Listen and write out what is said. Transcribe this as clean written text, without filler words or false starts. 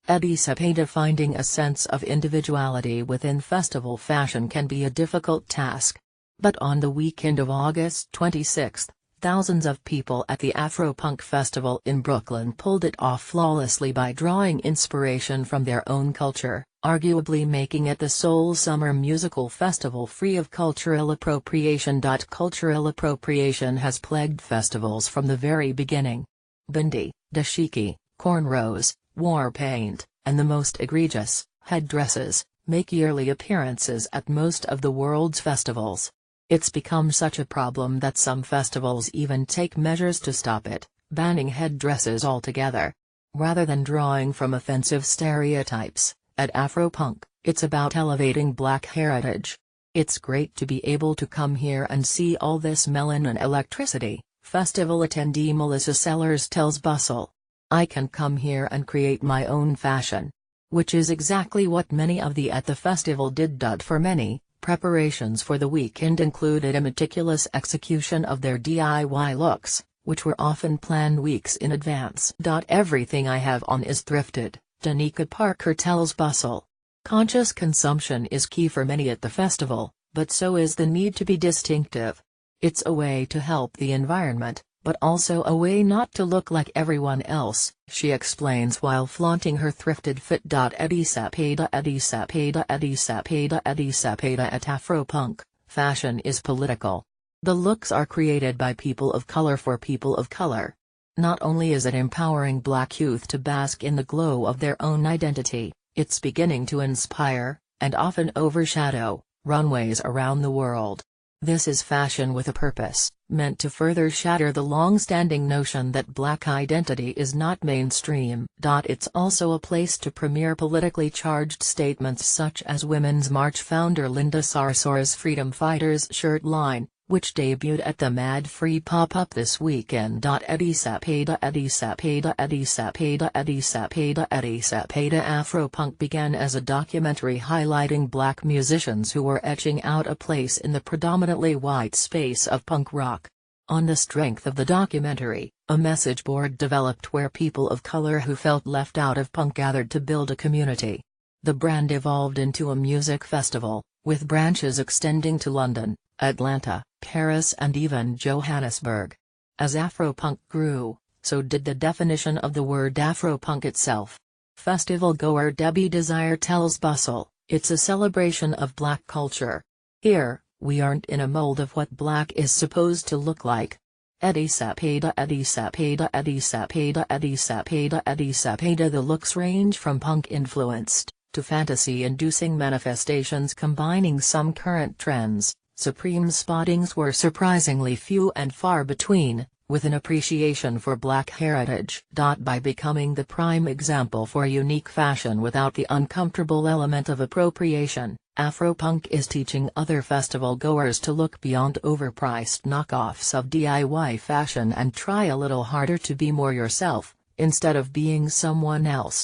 Eddie Cepeda. Finding a sense of individuality within festival fashion can be a difficult task. But on the weekend of August 26, thousands of people at the Afropunk Festival in Brooklyn pulled it off flawlessly by drawing inspiration from their own culture, arguably making it the sole summer musical festival free of cultural appropriation. Cultural appropriation has plagued festivals from the very beginning. Bindi, dashiki, cornrows, war paint, and the most egregious, headdresses, make yearly appearances at most of the world's festivals. It's become such a problem that some festivals even take measures to stop it, banning headdresses altogether. Rather than drawing from offensive stereotypes, at Afropunk, it's about elevating Black heritage. It's great to be able to come here and see all this melanin electricity, festival attendee Melissa Sellers tells Bustle. I can come here and create my own fashion. Which is exactly what many of the at the festival did. For many, preparations for the weekend included a meticulous execution of their DIY looks, which were often planned weeks in advance. Everything I have on is thrifted, Danica Parker tells Bustle. Conscious consumption is key for many at the festival, but so is the need to be distinctive. It's a way to help the environment, but also a way not to look like everyone else, she explains while flaunting her thrifted fit. Eddie Cepeda at Afropunk, fashion is political. The looks are created by people of color for people of color. Not only is it empowering Black youth to bask in the glow of their own identity, it's beginning to inspire, and often overshadow, runways around the world. This is fashion with a purpose, meant to further shatter the long-standing notion that Black identity is not mainstream. It's also a place to premiere politically charged statements such as Women's March founder Linda Sarsour's Freedom Fighters shirt line, which debuted at the Mad Free pop-up this weekend. Eddie Cepeda Afropunk began as a documentary highlighting Black musicians who were etching out a place in the predominantly white space of punk rock. On the strength of the documentary, a message board developed where people of color who felt left out of punk gathered to build a community. The brand evolved into a music festival, with branches extending to London, Atlanta, Paris and even Johannesburg. As Afropunk grew, so did the definition of the word Afropunk itself. Festival goer Debbie Desire tells Bustle, it's a celebration of Black culture. Here, we aren't in a mold of what Black is supposed to look like. Eddie Cepeda. The looks range from punk-influenced, to fantasy-inducing manifestations combining some current trends. Supreme spottings were surprisingly few and far between, with an appreciation for Black heritage. By becoming the prime example for unique fashion without the uncomfortable element of appropriation, Afropunk is teaching other festival goers to look beyond overpriced knockoffs of DIY fashion and try a little harder to be more yourself, instead of being someone else.